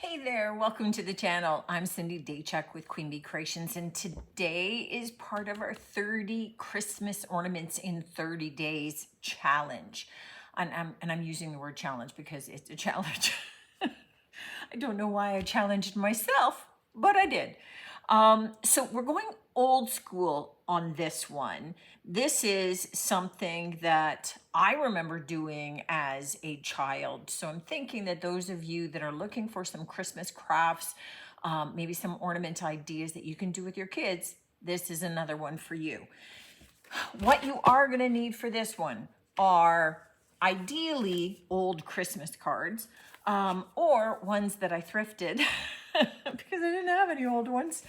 Hey there, welcome to the channel. I'm Cindy Daychuck with Queen Bee Creations, and today is part of our 30 Christmas ornaments in 30 days challenge. And I'm using the word challenge because it's a challenge. I don't know why I challenged myself, but I did. So we're going old school on this one. This is something that I remember doing as a child. So I'm thinking that those of you that are looking for some Christmas crafts, maybe some ornament ideas that you can do with your kids, this is another one for you. What you are going to need for this one are ideally old Christmas cards, or ones that I thrifted because I didn't have any old ones.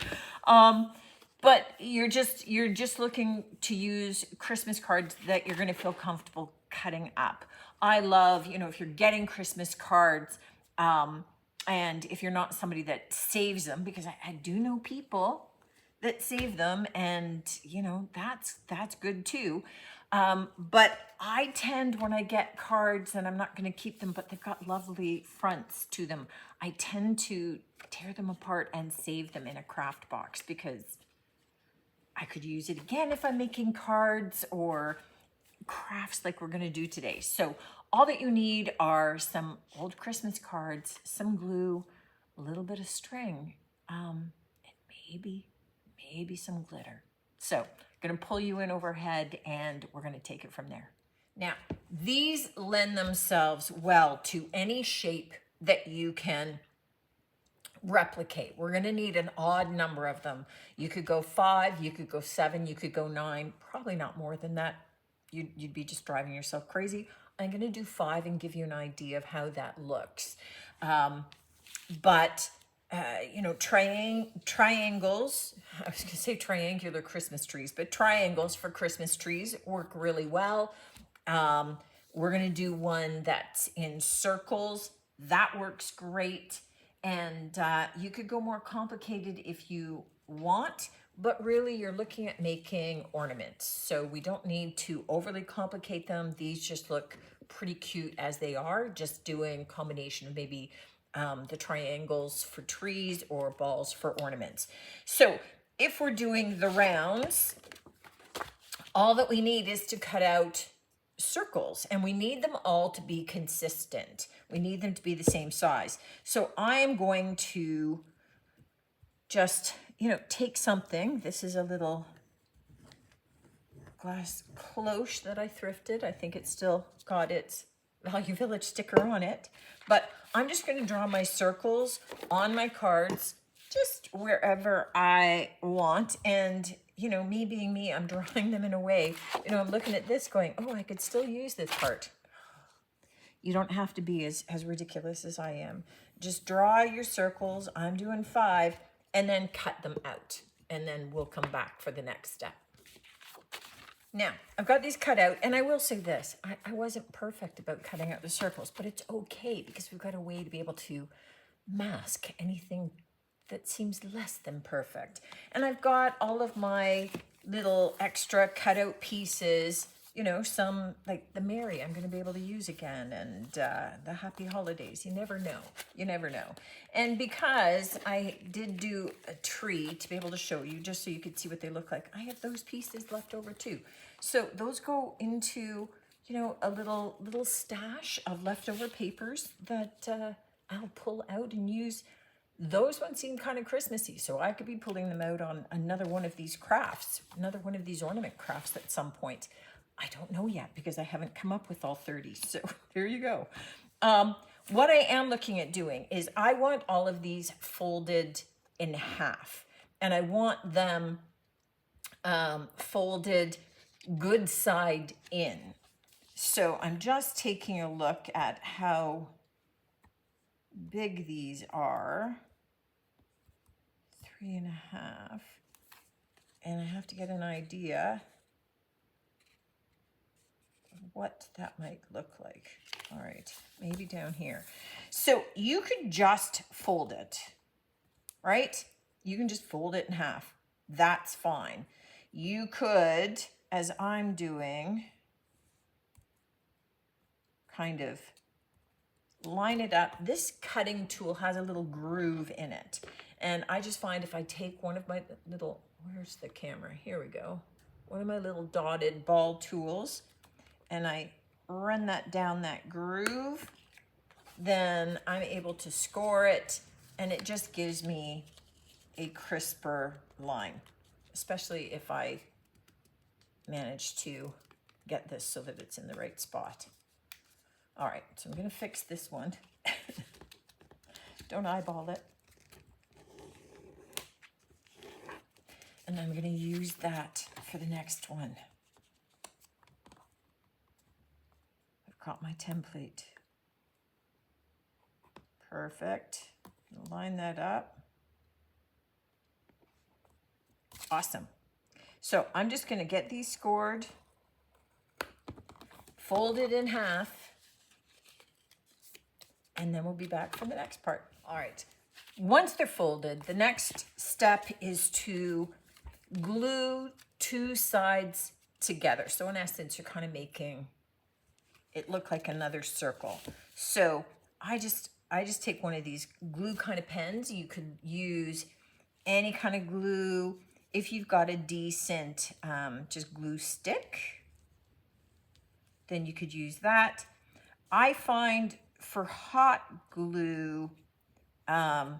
But you're just looking to use Christmas cards that you're going to feel comfortable cutting up. I love, if you're getting Christmas cards, and if you're not somebody that saves them, because I do know people that save them, and that's good too. But I tend, when I get cards, and I'm not going to keep them, but they've got lovely fronts to them, I tend to tear them apart and save them in a craft box, because I could use it again if I'm making cards or crafts like we're going to do today. So all that you need are some old Christmas cards, some glue, a little bit of string, and maybe some glitter. So I'm going to pull you in overhead and we're going to take it from there. Now, these lend themselves well to any shape that you can replicate. We're going to need an odd number of them. You could go 5, you could go 7, you could go 9, probably not more than that. You'd be just driving yourself crazy. I'm going to do 5 and give you an idea of how that looks. Triangles, I was going to say triangular Christmas trees, but triangles for Christmas trees work really well. We're going to do one that's in circles. That works great. And you could go more complicated if you want, but really you're looking at making ornaments. So we don't need to overly complicate them. These just look pretty cute as they are, just doing combination of maybe the triangles for trees or balls for ornaments. So if we're doing the rounds, all that we need is to cut out circles, and we need them all to be consistent. We need them to be the same size. So I am going to just, take something. This is a little glass cloche that I thrifted. I think it's still got its Value Village sticker on it. But I'm just going to draw my circles on my cards just wherever I want. And, me being me, I'm drawing them in a way, I'm looking at this going, oh, I could still use this part. You don't have to be as ridiculous as I am. Just draw your circles. I'm doing 5, and then cut them out. And then we'll come back for the next step. Now, I've got these cut out, and I will say this. I wasn't perfect about cutting out the circles, but it's okay because we've got a way to be able to mask anything that seems less than perfect. And I've got all of my little extra cutout pieces, some like the Mary I'm going to be able to use again, and the Happy Holidays. You never know. You never know. And because I did do a tree to be able to show you, just so you could see what they look like, I have those pieces left over too. So those go into, a little stash of leftover papers that I'll pull out and use. Those ones seem kind of Christmassy, so I could be pulling them out on another one of these crafts, another one of these ornament crafts at some point. I don't know yet because I haven't come up with all 30, so there you go. What I am looking at doing is I want all of these folded in half, and I want them folded good side in. So I'm just taking a look at how big these are. 3.5, and I have to get an idea of what that might look like. All right, maybe down here. So you could just fold it, right? You can just fold it in half. That's fine. You could, as I'm doing, kind of line it up. This cutting tool has a little groove in it. And I just find if I take one of my little, where's the camera? Here we go. One of my little dotted ball tools, and I run that down that groove, then I'm able to score it, and it just gives me a crisper line, especially if I manage to get this so that it's in the right spot. All right, so I'm gonna fix this one. Don't eyeball it. And I'm gonna use that for the next one. I've got my template. Perfect. Line that up. Awesome. So I'm just gonna get these scored, fold it in half, and then we'll be back for the next part. All right, once they're folded, the next step is to glue two sides together. So in essence, you're kind of making it look like another circle. So I just take one of these glue kind of pens. You could use any kind of glue. If you've got a decent just glue stick, then you could use that. I find for hot glue, I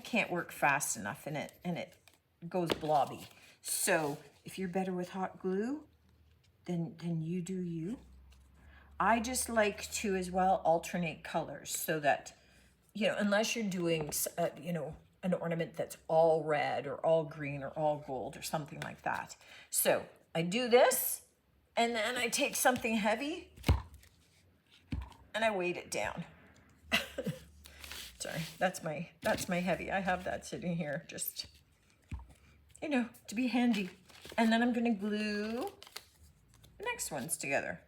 can't work fast enough and it goes blobby. So if you're better with hot glue, then you do you. I just like to as well alternate colors so that, you know, unless you're doing, you know, an ornament that's all red or all green or all gold or something like that. So I do this, and then I take something heavy and I weight it down. Sorry, that's my heavy. I have that sitting here just, you know, to be handy. And then I'm gonna glue the next ones together.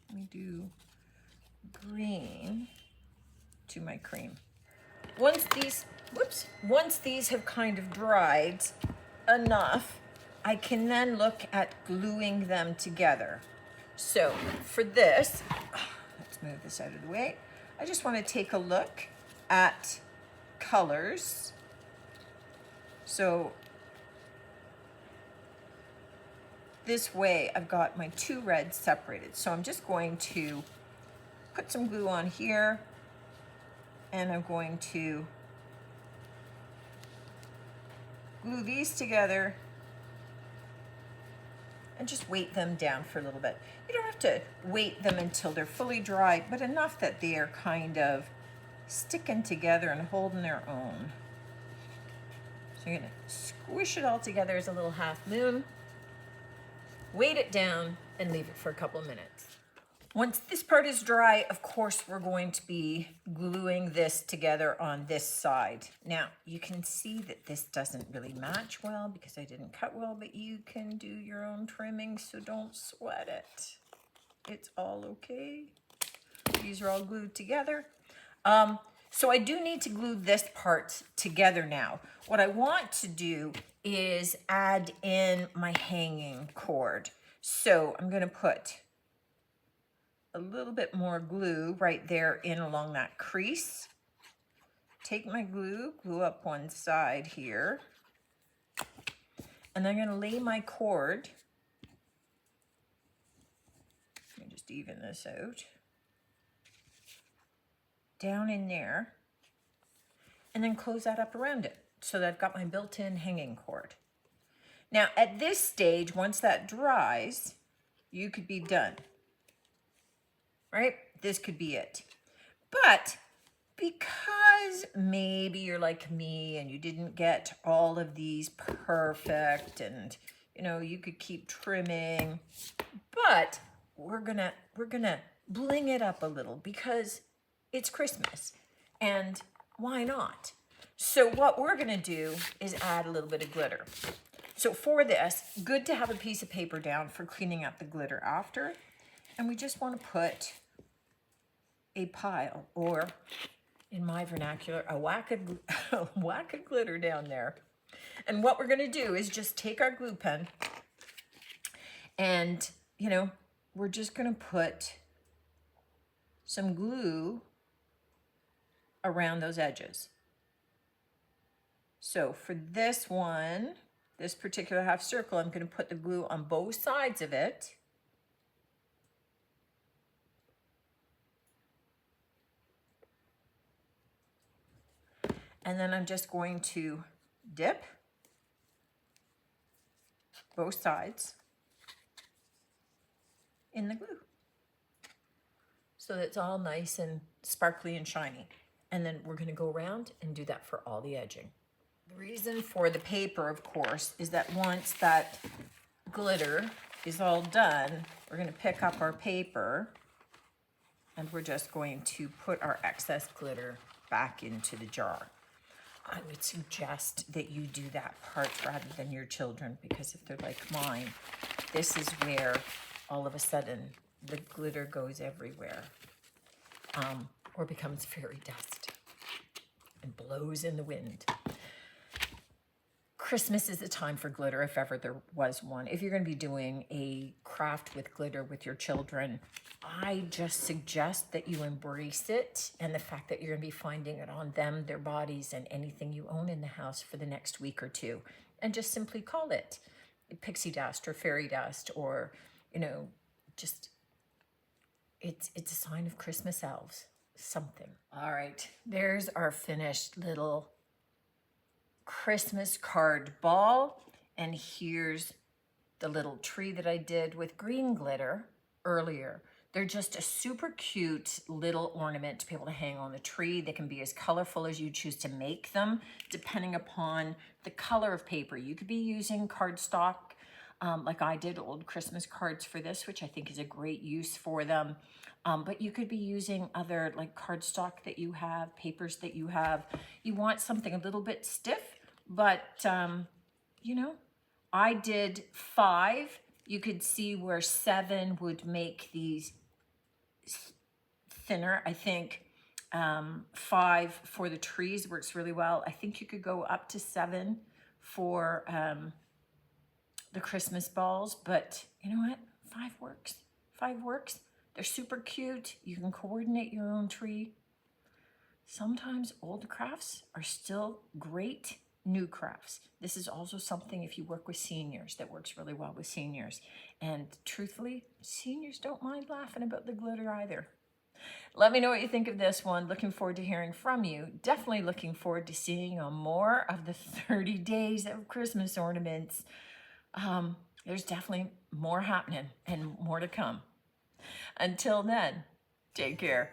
Let me do green to my cream. Once these have kind of dried enough, I can then look at gluing them together. So for this, let's move this out of the way. I just want to take a look at colors. So this way I've got my two reds separated. So I'm just going to put some glue on here, and I'm going to glue these together and just weight them down for a little bit. You don't have to weight them until they're fully dry, but enough that they are kind of sticking together and holding their own. So you're gonna squish it all together as a little half moon, weight it down, and leave it for a couple of minutes. Once this part is dry, of course, we're going to be gluing this together on this side. Now, you can see that this doesn't really match well because I didn't cut well, but you can do your own trimming, so don't sweat it. It's all okay. These are all glued together. So I do need to glue this part together now. What I want to do is add in my hanging cord. So I'm gonna put a little bit more glue right there in along that crease. Take my glue up one side here, and I'm gonna lay my cord. Let me just even this out. Down in there, and then close that up around it so that I've got my built-in hanging cord. Now at this stage, once that dries, you could be done. Right? This could be it. But because maybe you're like me and you didn't get all of these perfect, and you know, you could keep trimming, but we're gonna bling it up a little because it's Christmas, and why not? So what we're gonna do is add a little bit of glitter. So for this, good to have a piece of paper down for cleaning up the glitter after. And we just want to put a pile, or in my vernacular, a whack of glitter down there. And what we're going to do is just take our glue pen And, you know, we're just going to put some glue around those edges. So for this one, this particular half circle, I'm going to put the glue on both sides of it. And then I'm just going to dip both sides in the glue so that it's all nice and sparkly and shiny. And then we're going to go around and do that for all the edging. The reason for the paper, of course, is that once that glitter is all done, we're going to pick up our paper and we're just going to put our excess glitter back into the jar. I would suggest that you do that part rather than your children, because if they're like mine, this is where all of a sudden the glitter goes everywhere, or becomes fairy dust and blows in the wind. Christmas is the time for glitter, if ever there was one. If you're going to be doing a craft with glitter with your children, I just suggest that you embrace it and the fact that you're going to be finding it on them, their bodies, and anything you own in the house for the next week or two. And just simply call it pixie dust or fairy dust, or, you know, just, it's a sign of Christmas elves, something. All right, there's our finished little Christmas card ball, and here's the little tree that I did with green glitter earlier. They're just a super cute little ornament to be able to hang on the tree. They can be as colorful as you choose to make them, depending upon the color of paper. You could be using cardstock, like I did, old Christmas cards for this, which I think is a great use for them. But you could be using other like cardstock that you have, papers that you have. You want something a little bit stiff, but you know, I did 5. You could see where 7 would make these thinner. I think 5 for the trees works really well. I think you could go up to 7 for the Christmas balls, but you know what? 5 works. 5 works. They're super cute. You can coordinate your own tree. Sometimes old crafts are still great new crafts. This is also something, if you work with seniors, that works really well with seniors. And truthfully, seniors don't mind laughing about the glitter either. Let me know what you think of this one. Looking forward to hearing from you. Definitely looking forward to seeing more of the 30 days of Christmas ornaments. There's definitely more happening and more to come. Until then, take care.